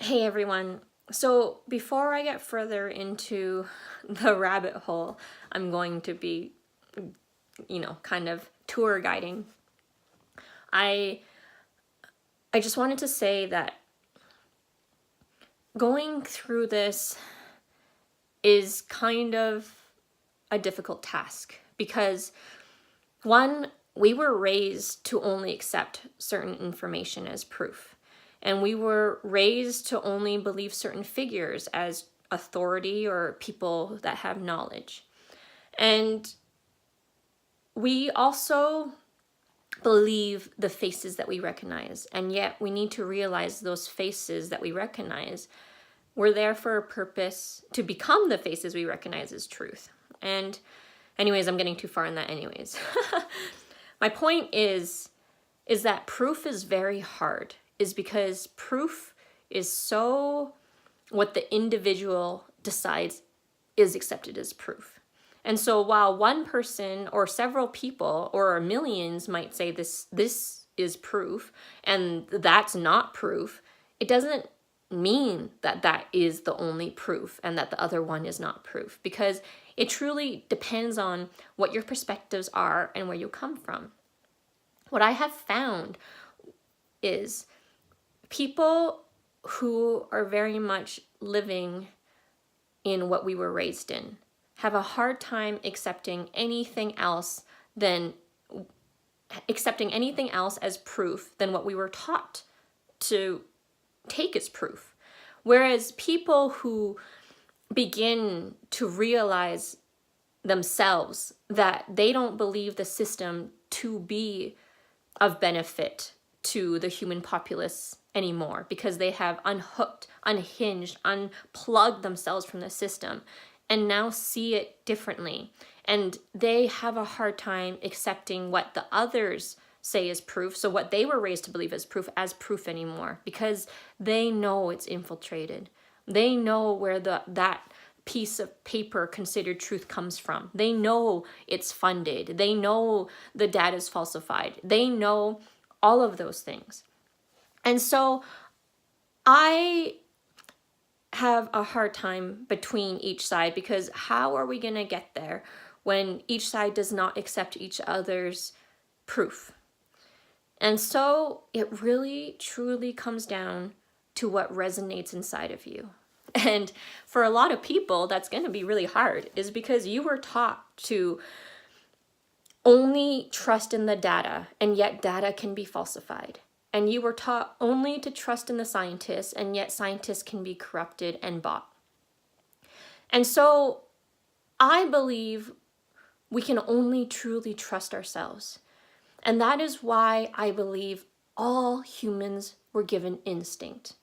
Hey everyone. So before I get further into the rabbit hole, I'm going to be, kind of tour guiding. I just wanted to say that going through this is kind of a difficult task because one, we were raised to only accept certain information as proof. And we were raised to only believe certain figures as authority or people that have knowledge. And we also believe the faces that we recognize. And yet we need to realize those faces that we recognize were there for a purpose to become the faces we recognize as truth. And anyways, I'm getting too far in that anyways. My point is that proof is very hard, is because proof is so what the individual decides is accepted as proof. And so while one person or several people or millions might say this is proof and that's not proof, it doesn't mean that that is the only proof and that the other one is not proof, because it truly depends on what your perspectives are and where you come from. What I have found is people who are very much living in what we were raised in have a hard time accepting anything else as proof than what we were taught to take as proof. Whereas people who begin to realize themselves that they don't believe the system to be of benefit to the human populace anymore because they have unhooked, unhinged, unplugged themselves from the system and now see it differently. And they have a hard time accepting what the others say is proof, so what they were raised to believe as proof anymore, because they know it's infiltrated. They know where that piece of paper considered truth comes from. They know it's funded. They know the data is falsified. They know all of those things. And so I have a hard time between each side, because how are we going to get there when each side does not accept each other's proof? And so it really truly comes down to what resonates inside of you. And for a lot of people, that's going to be really hard, is because you were taught to only trust in the data, and yet data can be falsified. And you were taught only to trust in the scientists, and yet scientists can be corrupted and bought. And so I believe we can only truly trust ourselves. And that is why I believe all humans were given instinct.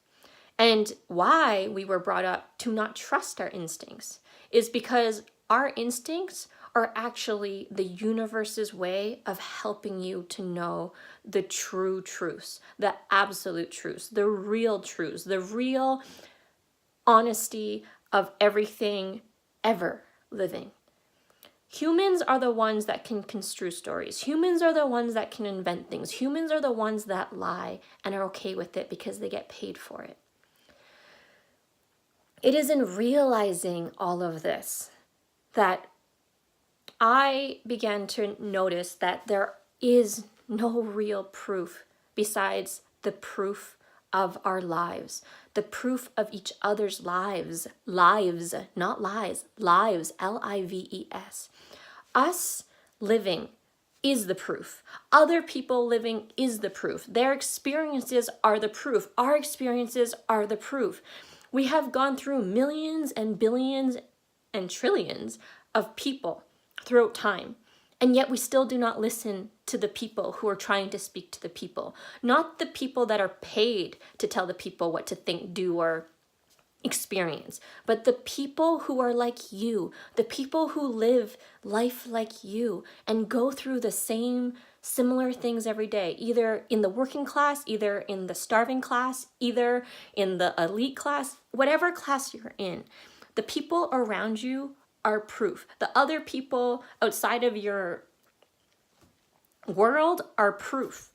And why we were brought up to not trust our instincts is because our instincts are actually the universe's way of helping you to know the true truths, the absolute truths, the real honesty of everything ever living. Humans are the ones that can construe stories. Humans are the ones that can invent things. Humans are the ones that lie and are okay with it because they get paid for it. It is in realizing all of this that I began to notice that there is no real proof besides the proof of our lives, the proof of each other's lives, not lies, lives, Lives. Us living is the proof. Other people living is the proof. Their experiences are the proof. Our experiences are the proof. We have gone through millions and billions and trillions of people throughout time, and yet we still do not listen to the people who are trying to speak to the people, not the people that are paid to tell the people what to think, do, or experience, but the people who are like you, the people who live life like you and go through the same similar things every day, either in the working class, either in the starving class, either in the elite class, whatever class you're in. The people around you are proof. The other people outside of your world are proof.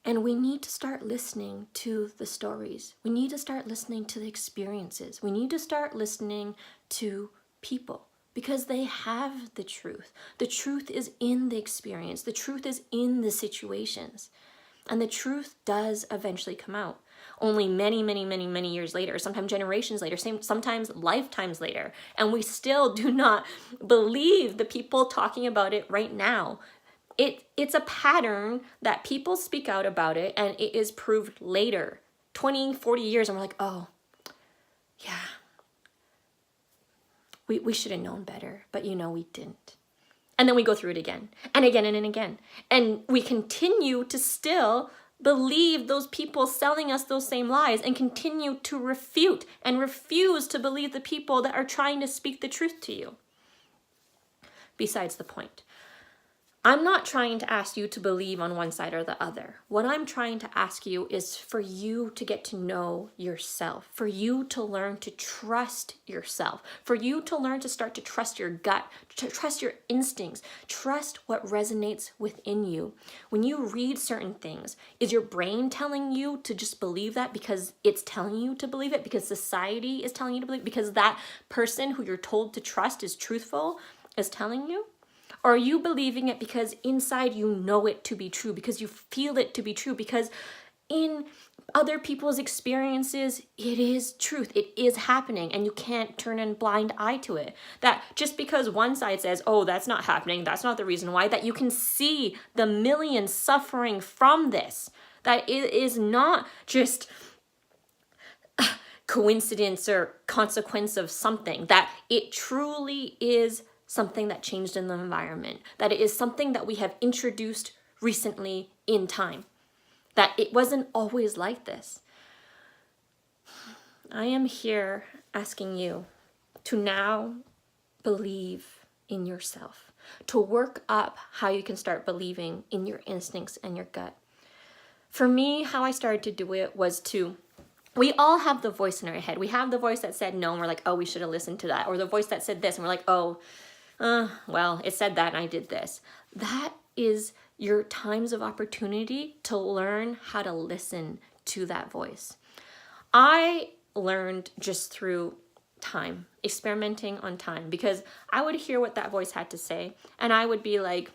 And we need to start listening to the stories. We need to start listening to the experiences. We need to start listening to people because they have the truth. The truth is in the experience. The truth is in the situations. And the truth does eventually come out. Only many, many, many, many years later, sometimes generations later, sometimes lifetimes later. And we still do not believe the people talking about it right now. It's a pattern that people speak out about it, and it is proved later, 20, 40 years, and we're like, oh, yeah, we should have known better, but we didn't. And then we go through it again, and again, and again. And we continue to still believe those people selling us those same lies and continue to refute and refuse to believe the people that are trying to speak the truth to you. Besides the point. I'm not trying to ask you to believe on one side or the other. What I'm trying to ask you is for you to get to know yourself, for you to learn to trust yourself, for you to learn to start to trust your gut, to trust your instincts, trust what resonates within you. When you read certain things, is your brain telling you to just believe that because it's telling you to believe it, because society is telling you to believe it, because that person who you're told to trust is truthful, is telling you? Or are you believing it because inside you know it to be true, because you feel it to be true, because in other people's experiences, it is truth, it is happening, and you can't turn a blind eye to it? That just because one side says, oh, that's not happening, that's not the reason why, that you can see the millions suffering from this, that it is not just coincidence or consequence of something, that it truly is something that changed in the environment, that it is something that we have introduced recently in time, that it wasn't always like this. I am here asking you to now believe in yourself, to work up how you can start believing in your instincts and your gut. For me, how I started to do it was we all have the voice in our head. We have the voice that said no, and we're like, oh, we should have listened to that. Or the voice that said this, and we're like, oh, well, it said that and I did this. That is your times of opportunity to learn how to listen to that voice. I learned just through time, experimenting on time, because I would hear what that voice had to say and I would be like,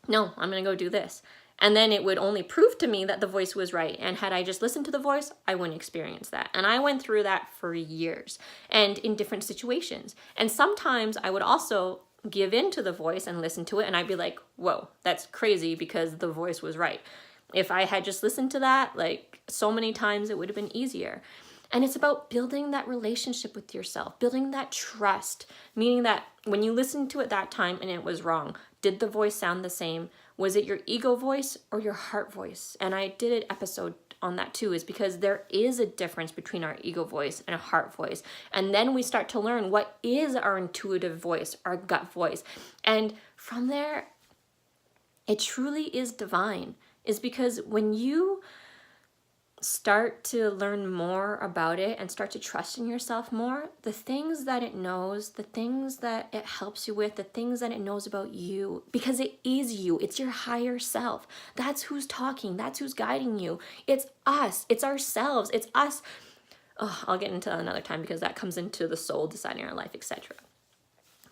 no, I'm going to go do this. And then it would only prove to me that the voice was right. And had I just listened to the voice, I wouldn't experience that. And I went through that for years and in different situations. And sometimes I would also give in to the voice and listen to it. And I'd be like, whoa, that's crazy because the voice was right. If I had just listened to that, like so many times, it would have been easier. And it's about building that relationship with yourself, building that trust, meaning that when you listened to it that time and it was wrong, did the voice sound the same? Was it your ego voice or your heart voice? And I did an episode on that too, is because there is a difference between our ego voice and a heart voice. And then we start to learn what is our intuitive voice, our gut voice. And from there, it truly is divine, is because when you start to learn more about it and start to trust in yourself more, the things that it knows, the things that it helps you with, the things that it knows about you, because it is you, it's your higher self. That's who's talking, that's who's guiding you. It's us, it's ourselves, it's us. Oh, I'll get into that another time because that comes into the soul deciding our life, etc.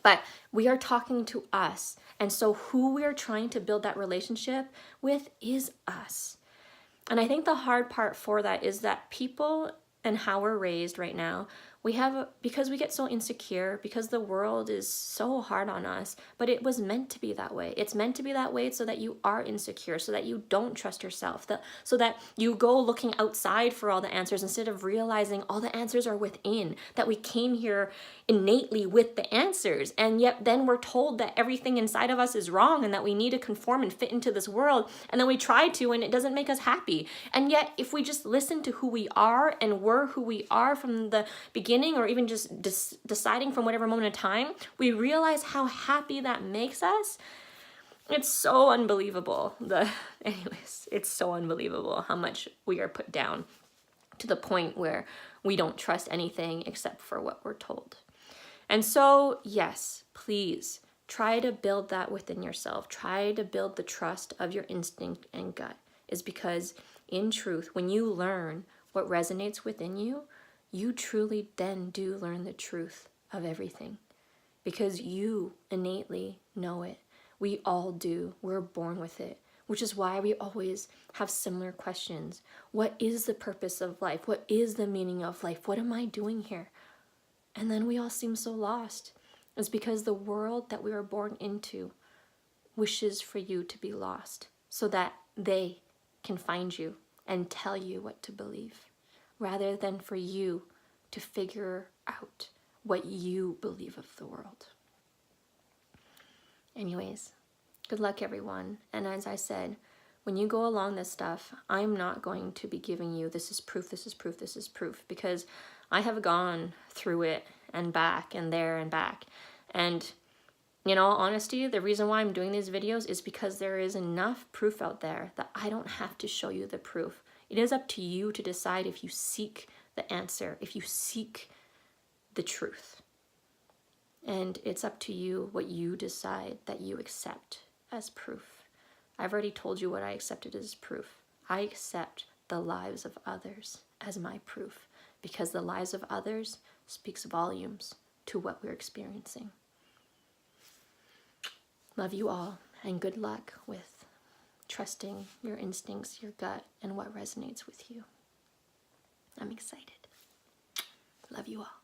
But we are talking to us. And so who we are trying to build that relationship with is us. And I think the hard part for that is that people and how we're raised right now, because we get so insecure, because the world is so hard on us, but it was meant to be that way. It's meant to be that way so that you are insecure, so that you don't trust yourself, so that you go looking outside for all the answers instead of realizing all the answers are within, that we came here innately with the answers. And yet then we're told that everything inside of us is wrong and that we need to conform and fit into this world. And then we try to, and it doesn't make us happy. And yet if we just listen to who we are and were who we are from the beginning, or even just deciding from whatever moment of time, we realize how happy that makes us. It's so unbelievable. Anyways, it's so unbelievable how much we are put down to the point where we don't trust anything except for what we're told. And so, yes, please try to build that within yourself. Try to build the trust of your instinct and gut. is because in truth, when you learn what resonates within you, you truly then do learn the truth of everything, because you innately know it. We all do. We're born with it, which is why we always have similar questions. What is the purpose of life? What is the meaning of life? What am I doing here? And then we all seem so lost. It's because the world that we were born into wishes for you to be lost so that they can find you and tell you what to believe, rather than for you to figure out what you believe of the world. Anyways, good luck, everyone. And as I said, when you go along this stuff, I'm not going to be giving you this is proof, this is proof, this is proof, because I have gone through it and back and there and back. And in all honesty, the reason why I'm doing these videos is because there is enough proof out there that I don't have to show you the proof. It is up to you to decide if you seek the answer, if you seek the truth. And it's up to you what you decide that you accept as proof. I've already told you what I accepted as proof. I accept the lives of others as my proof, because the lives of others speaks volumes to what we're experiencing. Love you all, and good luck with trusting your instincts, your gut, and what resonates with you. I'm excited. Love you all.